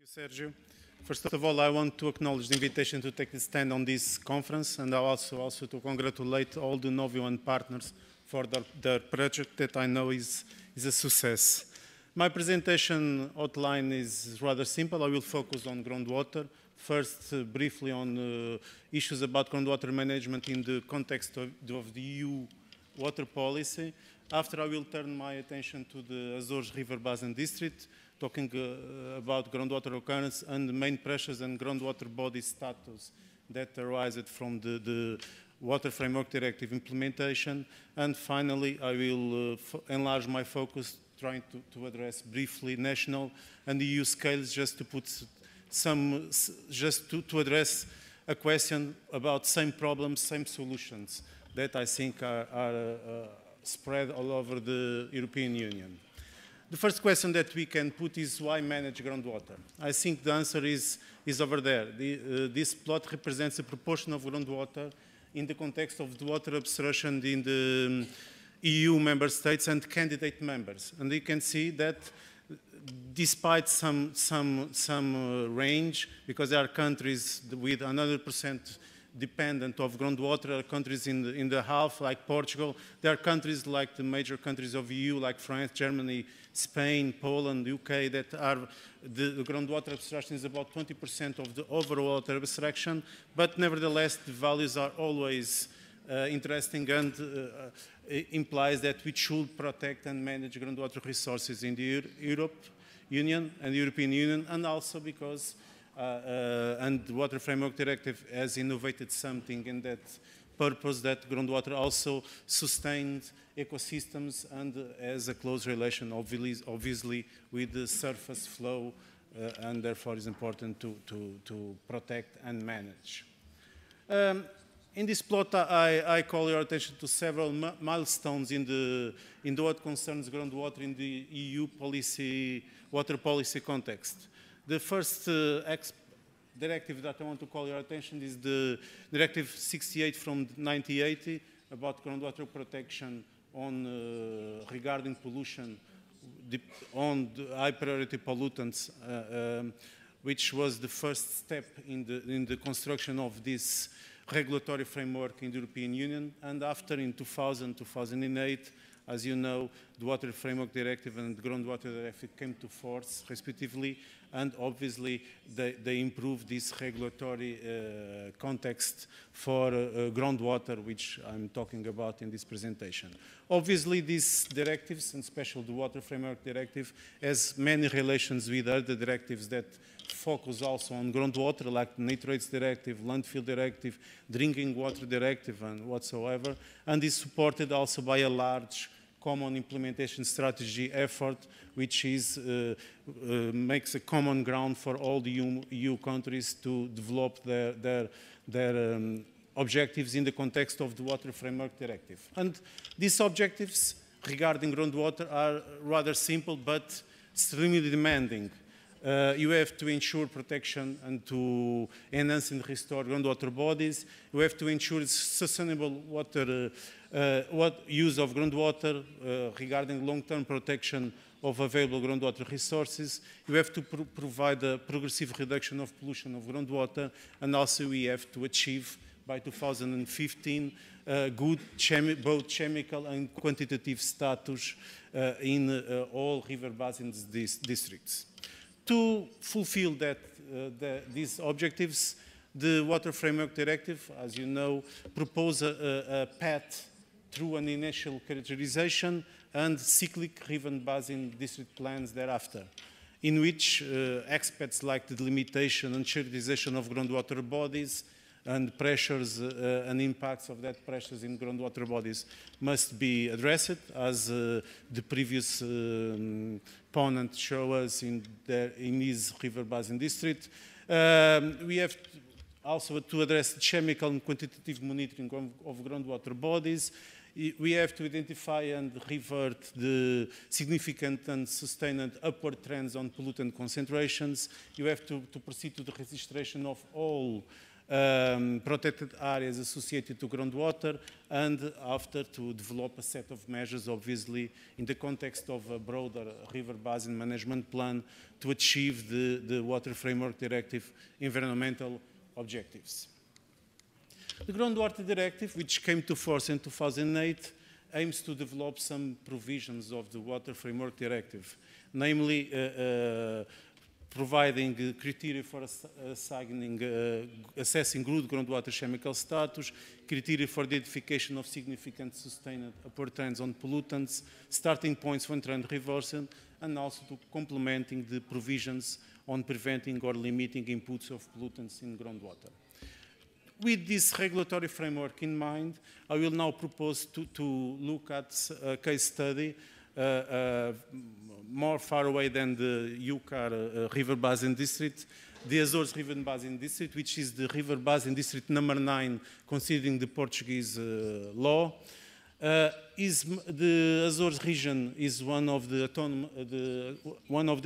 Sergio. First of all, I want to acknowledge the invitation to take the stand on this conference, and also to congratulate all the Novio partners for their project that I know is a success. My presentation outline is rather simple. I will focus on groundwater. First, briefly on issues about groundwater management in the context of the EU water policy. After, I will turn my attention to the Azores River Basin District, talking about groundwater occurrence and the main pressures and groundwater body status that arise from the Water Framework Directive implementation. And finally, I will enlarge my focus, trying to address briefly national and EU scales, just to put to address a question about same problems, same solutions that I think are spread all over the European Union. The first question that we can put is why manage groundwater? I think the answer is over there. This plot represents a proportion of groundwater in the context of the water abstraction in the EU member states and candidate members. And you can see that despite some range, because there are countries with 100% dependent of groundwater, there are countries in the half, like Portugal. There are countries like the major countries of EU, like France, Germany, Spain, Poland, UK, that are the groundwater abstraction is about 20% of the overall water abstraction, but nevertheless the values are always interesting and implies that we should protect and manage groundwater resources in the Union and the European Union, and also because and the Water Framework Directive has innovated something in that purpose, that groundwater also sustains ecosystems and has a close relation, obviously, with the surface flow, and therefore is important to protect and manage. In this plot, I call your attention to several milestones in what concerns groundwater in the EU water policy context. The first directive that I want to call your attention is the Directive 68 from 1980 about groundwater protection regarding pollution on the high priority pollutants, which was the first step in the construction of this regulatory framework in the European Union. And after, in 2008, as you know, the Water Framework Directive and the Groundwater Directive came to force, respectively, and obviously they improved this regulatory context for groundwater, which I'm talking about in this presentation. Obviously, these directives, and especially the Water Framework Directive, has many relations with other directives that focus also on groundwater, like the Nitrates Directive, Landfill Directive, Drinking Water Directive, and whatsoever, and is supported also by a large common implementation strategy effort, which makes a common ground for all the EU countries to develop their objectives in the context of the Water Framework Directive. And these objectives regarding groundwater are rather simple, but extremely demanding. You have to ensure protection and to enhance and restore groundwater bodies. You have to ensure sustainable use of groundwater regarding long-term protection of available groundwater resources. You have to provide a progressive reduction of pollution of groundwater, and also we have to achieve by 2015 good both chemical and quantitative status in all river basins districts. To fulfill these objectives, the Water Framework Directive, as you know, proposes a path through an initial characterization and cyclic river basin district plans thereafter, in which aspects like the delimitation and characterization of groundwater bodies and pressures and impacts of that pressures in groundwater bodies must be addressed, as the previous opponent showed us in his river basin district. We have also to address the chemical and quantitative monitoring of groundwater bodies. We have to identify and revert the significant and sustained upward trends on pollutant concentrations. You have to proceed to the registration of all protected areas associated to groundwater, and after to develop a set of measures, obviously, in the context of a broader river basin management plan to achieve the Water Framework Directive environmental objectives. The Groundwater Directive, which came to force in 2008, aims to develop some provisions of the Water Framework Directive, namely providing criteria for assessing good groundwater chemical status, criteria for the identification of significant sustained upward trends on pollutants, starting points for trend reversal, and also to complementing the provisions on preventing or limiting inputs of pollutants in groundwater. With this regulatory framework in mind, I will now propose to look at a case study more far away than the UCAR River Basin District, the Azores River Basin District, which is the River Basin District number 9, considering the Portuguese law. The Azores region is one of the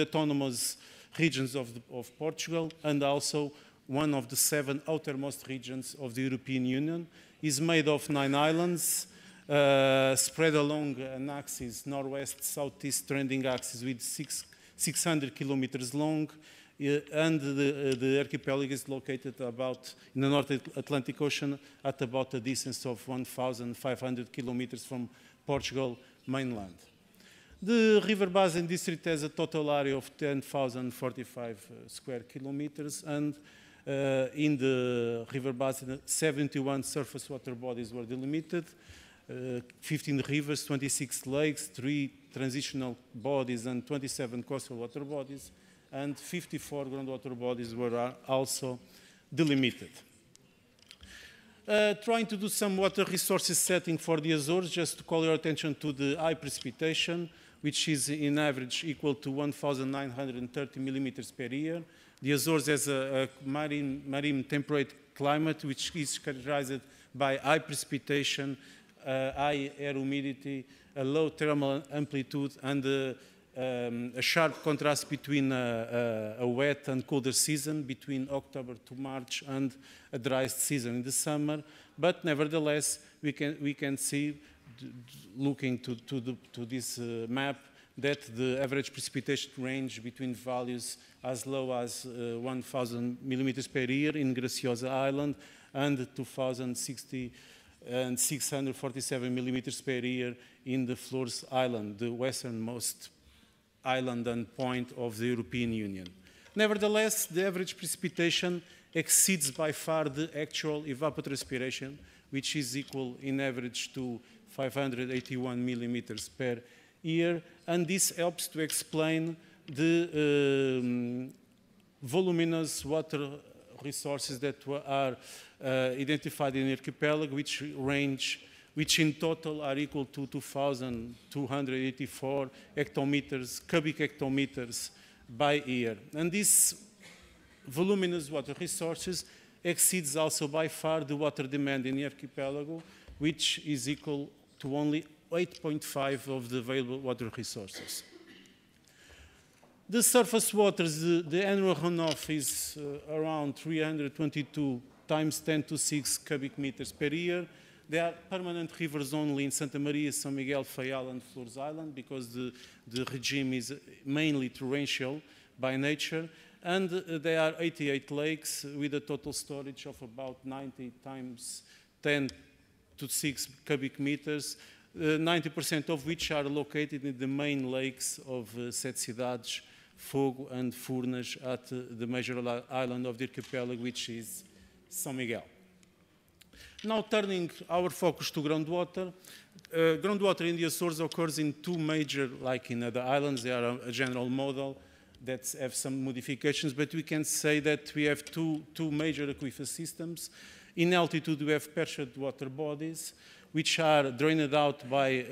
autonomous regions of Portugal, and also one of the 7 outermost regions of the European Union. Is made of 9 islands, spread along an axis, northwest-southeast trending axis with 600 kilometers long, and the archipelago is located about in the North Atlantic Ocean at about a distance of 1,500 kilometers from Portugal mainland. The River Basin District has a total area of 10,045 square kilometers, and in the River Basin, 71 surface water bodies were delimited, 15 rivers, 26 lakes, 3 transitional bodies, and 27 coastal water bodies, and 54 groundwater bodies were also delimited. Trying to do some water resources setting for the Azores, just to call your attention to the high precipitation, which is in average equal to 1,930 millimeters per year. The Azores has a marine temperate climate, which is characterized by high precipitation, high air humidity, a low thermal amplitude, and a sharp contrast between a wet and colder season, between October to March, and a dry season in the summer. But nevertheless, we can see, looking to this map, that the average precipitation range between values as low as 1,000 millimeters per year in Graciosa Island and 2,060 and 647 millimeters per year in the Flores Island, the westernmost island and point of the European Union. Nevertheless, the average precipitation exceeds by far the actual evapotranspiration, which is equal in average to 581 millimeters per year, and this helps to explain the voluminous water resources that are identified in the archipelago, which in total are equal to 2,284 cubic hectometers by year. And these voluminous water resources exceeds also by far the water demand in the archipelago, which is equal to only 8.5 of the available water resources. The surface waters, the annual runoff is around 322 times 10 to 6 cubic meters per year. There are permanent rivers only in Santa Maria, São Miguel, Faial, and Flores Island, because the regime is mainly torrential by nature. And there are 88 lakes with a total storage of about 90 times 10 to 6 cubic meters, 90% of which are located in the main lakes of Sete Cidades, Fogo, and Furnas at the major island of the archipelago, which is São Miguel. Now turning our focus to groundwater. Groundwater in the Azores occurs in 2 major, like in other islands, they are a general model that have some modifications, but we can say that we have two major aquifer systems. In altitude, we have pressured water bodies, which are drained out by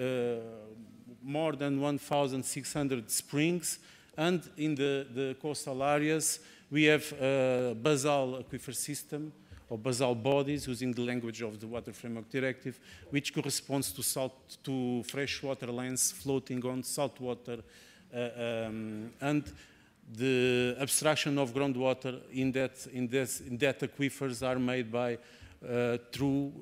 more than 1,600 springs, and in the coastal areas, we have a basal aquifer system, or basal bodies, using the language of the Water Framework Directive, which corresponds to freshwater lands floating on saltwater. And the abstraction of groundwater in that aquifers are made by through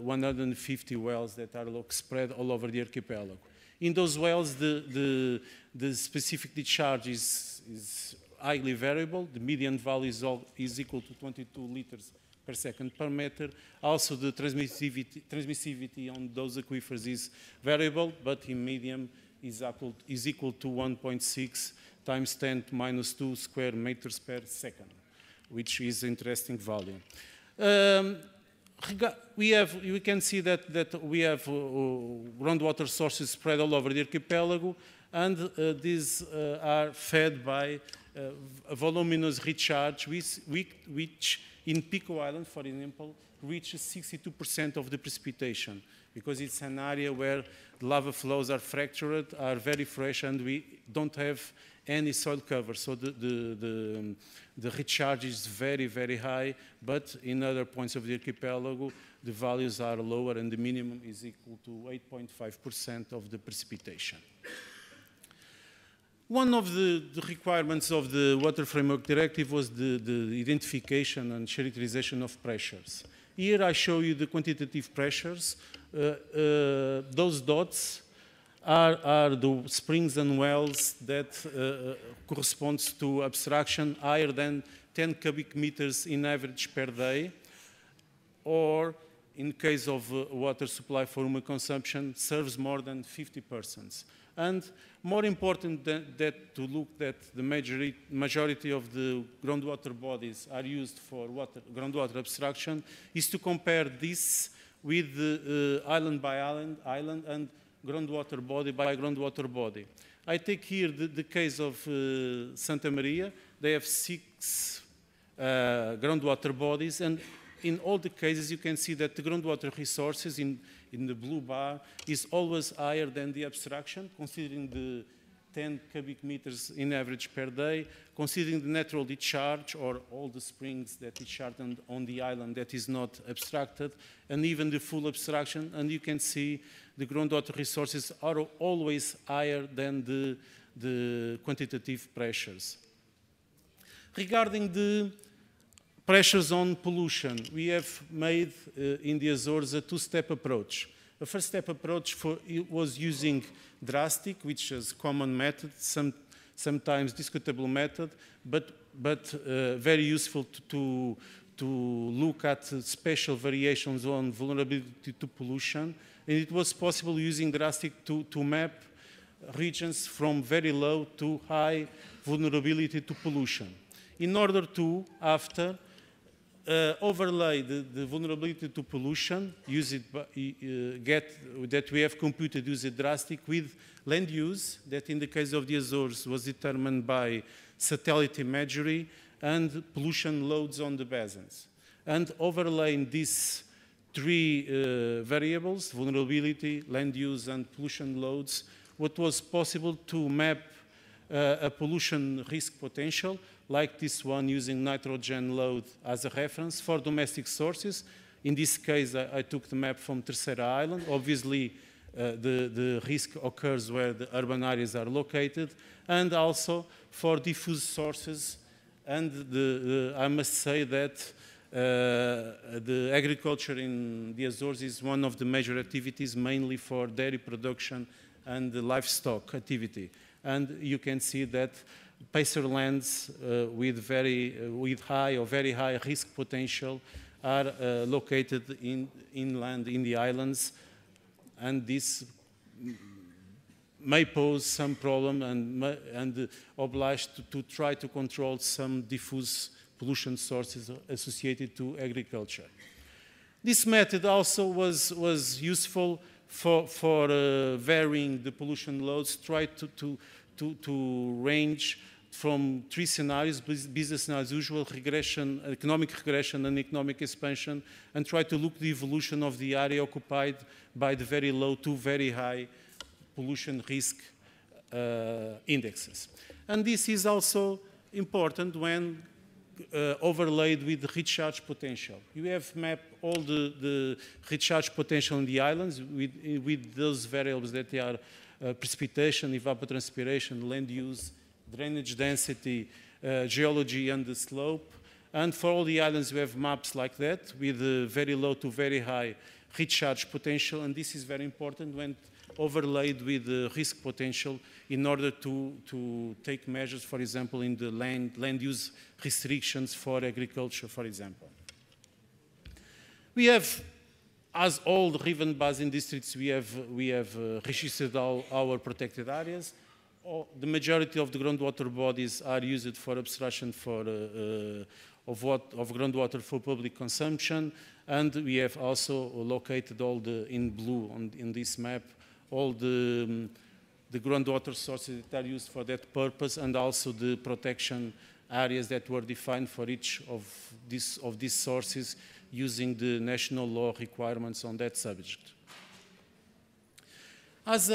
150 wells that are spread all over the archipelago. In those wells, the specific discharge is highly variable. The median value is equal to 22 liters per second per meter. Also, the transmissivity on those aquifers is variable, but in medium is equal to 1.6 times 10 to minus 2 square meters per second, which is an interesting value. We can see that we have groundwater sources spread all over the archipelago, and these are fed by a voluminous recharge, which in Pico Island, for example, reaches 62% of the precipitation, because it's an area where the lava flows are fractured, are very fresh, and we don't have any soil cover. So the recharge is very, very high, but in other points of the archipelago, the values are lower, and the minimum is equal to 8.5% of the precipitation. One of the requirements of the Water Framework Directive was the identification and characterization of pressures. Here I show you the quantitative pressures. Those dots are the springs and wells that corresponds to abstraction higher than 10 cubic meters in average per day, or in case of water supply for human consumption, serves more than 50 persons. And more important than that, to look that the majority of the groundwater bodies are used for groundwater abstraction, is to compare this with the island by island and groundwater body by groundwater body. I take here the case of Santa Maria. They have 6 groundwater bodies, and in all the cases you can see that the groundwater resources in the blue bar is always higher than the abstraction, considering the 10 cubic meters in average per day, considering the natural discharge or all the springs that discharge on the island that is not abstracted, and even the full abstraction, and you can see the groundwater resources are always higher than the quantitative pressures. Regarding the pressures on pollution, we have made in the Azores a 2-step approach. The first step approach was using drastic, which is a common method, sometimes discutable method, but very useful to look at special variations on vulnerability to pollution. And it was possible using drastic to map regions from very low to high vulnerability to pollution. In order to, after, overlay the vulnerability to pollution, that we have computed using drastic with land use, that in the case of the Azores was determined by satellite imagery and pollution loads on the basins. And overlaying these 3 variables, vulnerability, land use, and pollution loads, what was possible to map a pollution risk potential, like this one using nitrogen load as a reference for domestic sources. In this case, I took the map from Terceira Island. Obviously, the risk occurs where the urban areas are located, and also for diffuse sources. And I must say that the agriculture in the Azores is one of the major activities, mainly for dairy production and the livestock activity. And you can see that pasture lands with high or very high risk potential are located inland in the islands, and this may pose some problem and obliged to try to control some diffuse pollution sources associated to agriculture. This method also was useful for varying the pollution loads, try to range from 3 scenarios, business scenarios, usual regression, economic regression and economic expansion, and try to look at the evolution of the area occupied by the very low to very high pollution risk indexes. And this is also important when overlaid with the recharge potential. You have mapped all the recharge potential in the islands with those variables that they are precipitation, evapotranspiration, land use, drainage density, geology and the slope. And for all the islands, we have maps like that with very low to very high recharge potential. And this is very important when overlaid with the risk potential in order to take measures, for example, in the land use restrictions for agriculture, for example. We have, as all the river basin districts, we have registered all our protected areas. The majority of the groundwater bodies are used for abstraction of groundwater for public consumption, and we have also located all the, in blue in this map, all the groundwater sources that are used for that purpose, and also the protection areas that were defined for each of these sources using the national law requirements on that subject. As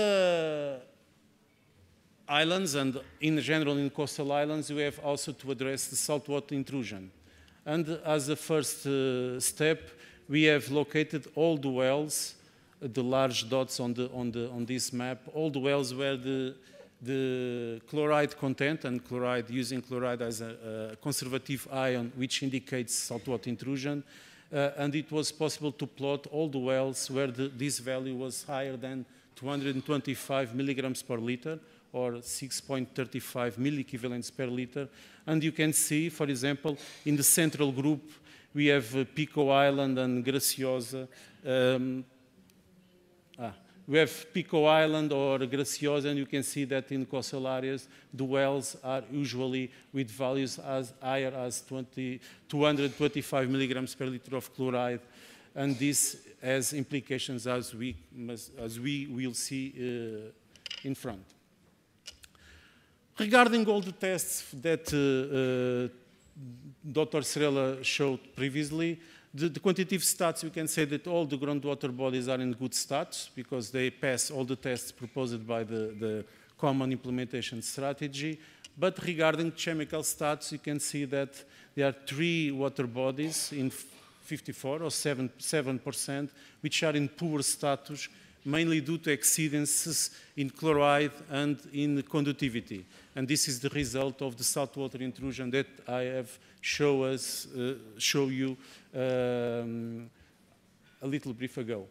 islands, and in general in coastal islands, we have also to address the saltwater intrusion. And as a first step, we have located all the wells, the large dots on this map, all the wells where the chloride content, and using chloride as a conservative ion, which indicates saltwater intrusion, and it was possible to plot all the wells where this value was higher than 225 milligrams per liter, or 6.35 milliequivalents per liter. And you can see, for example, in the central group, we have Pico Island and Graciosa. We have Pico Island or Graciosa, and you can see that in coastal areas, the wells are usually with values as higher as 225 milligrams per liter of chloride. And this has implications as we will see in front. Regarding all the tests that Dr. Serela showed previously, the quantitative stats, we can say that all the groundwater bodies are in good stats because they pass all the tests proposed by the Common Implementation Strategy. But regarding chemical stats, you can see that there are 3 water bodies in 54 or 7%, which are in poor status, mainly due to exceedances in chloride and in conductivity. And this is the result of the saltwater intrusion that I have show you a little brief ago.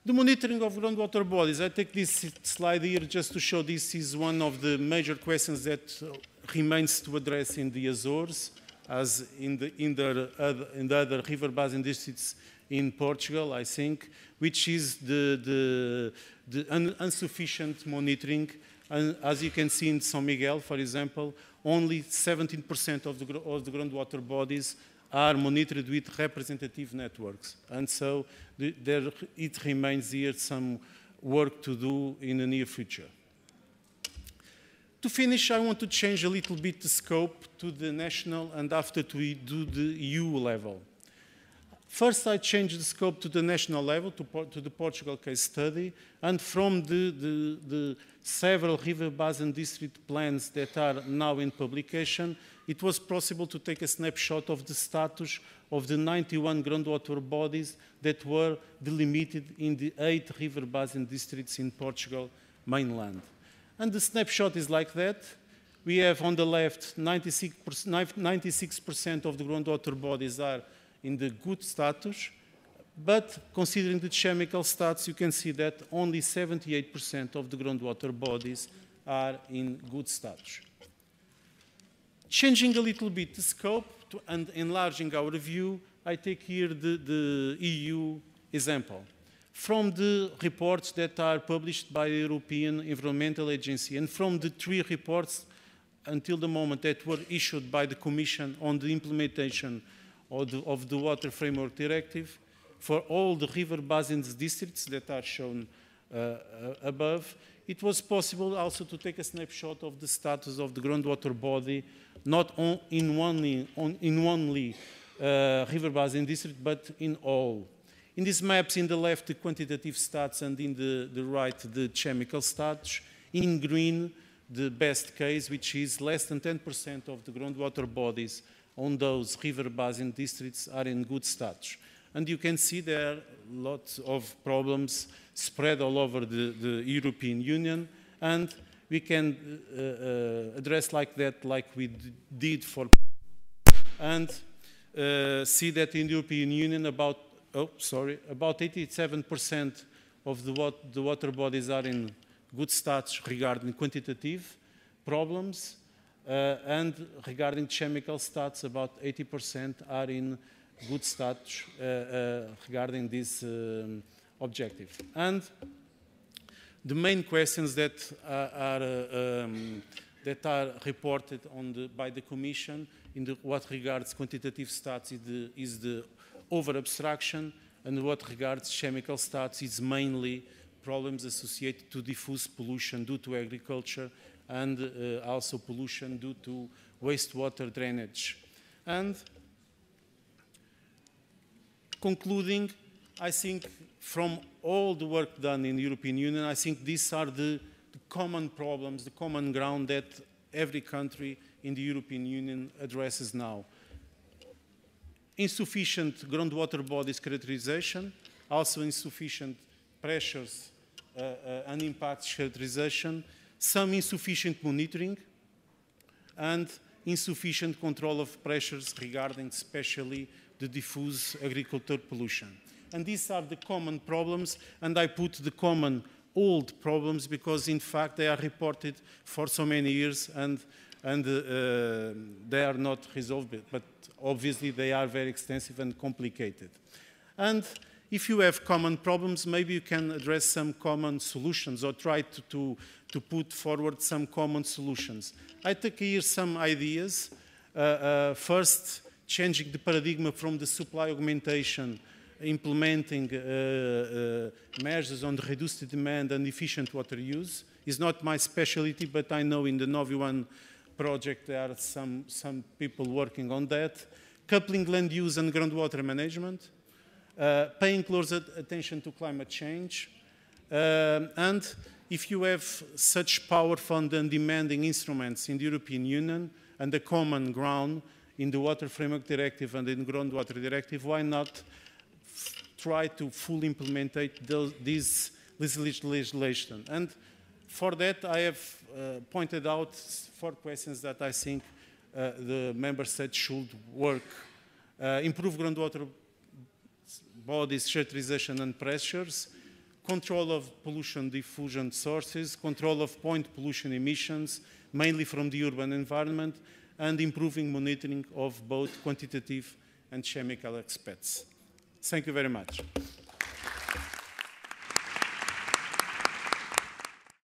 The monitoring of groundwater bodies, I take this slide here just to show this is one of the major questions that remains to address in the Azores, as in the other river basin districts in Portugal, I think, which is the insufficient monitoring. And as you can see in São Miguel, for example, only 17% of the groundwater bodies are monitored with representative networks. And so it remains here some work to do in the near future. To finish, I want to change a little bit the scope to the national and after to do the EU level. First, I changed the scope to the national level, to the Portugal case study, and from the several river basin district plans that are now in publication, it was possible to take a snapshot of the status of the 91 groundwater bodies that were delimited in the 8 river basin districts in Portugal mainland. And the snapshot is like that. We have on the left 96% of the groundwater bodies are in the good status, but considering the chemical stats, you can see that only 78% of the groundwater bodies are in good status. Changing a little bit the scope and enlarging our view, I take here the EU example. From the reports that are published by the European Environmental Agency and from the 3 reports until the moment that were issued by the Commission on the implementation of the Water Framework Directive, for all the river basins districts that are shown above, it was possible also to take a snapshot of the status of the groundwater body, not in only river basin district, but in all. In these maps, in the left, the quantitative stats, and in the right, the chemical stats. In green, the best case, which is less than 10% of the groundwater bodies on those river basin districts are in good status. And you can see there are lots of problems spread all over the European Union, and we can address like that, like we did for, and see that in the European Union about 87% of the water bodies are in good stats regarding quantitative problems, and regarding chemical stats, about 80% are in good stats regarding this objective. And the main questions that are reported by the Commission in what regards quantitative stats is the over-abstraction, and what regards chemical stats is mainly problems associated to diffuse pollution due to agriculture and also pollution due to wastewater drainage. And concluding, I think from all the work done in the European Union, I think these are the common problems, the common ground that every country in the European Union addresses now. Insufficient groundwater bodies characterization, also insufficient pressures and impacts characterization, some insufficient monitoring, and insufficient control of pressures regarding especially the diffuse agricultural pollution. And these are the common problems, and I put the common old problems because in fact they are reported for so many years and they are not resolved, but obviously they are very extensive and complicated. And if you have common problems, maybe you can address some common solutions or try to put forward some common solutions. I take here some ideas. First, changing the paradigm from the supply augmentation, implementing measures on the reduced demand and efficient water use is not my specialty, but I know in the Novi One project there are some people working on that. Coupling land use and groundwater management, paying close attention to climate change, and if you have such powerful and demanding instruments in the European Union and a common ground in the Water Framework Directive and in the Groundwater Directive, why not try to fully implement this legislation? And for that, I have pointed out 4 questions that I think the member states should work. Improve groundwater bodies, characterization and pressures, control of pollution diffusion sources, control of point pollution emissions, mainly from the urban environment, and improving monitoring of both quantitative and chemical aspects. Thank you very much.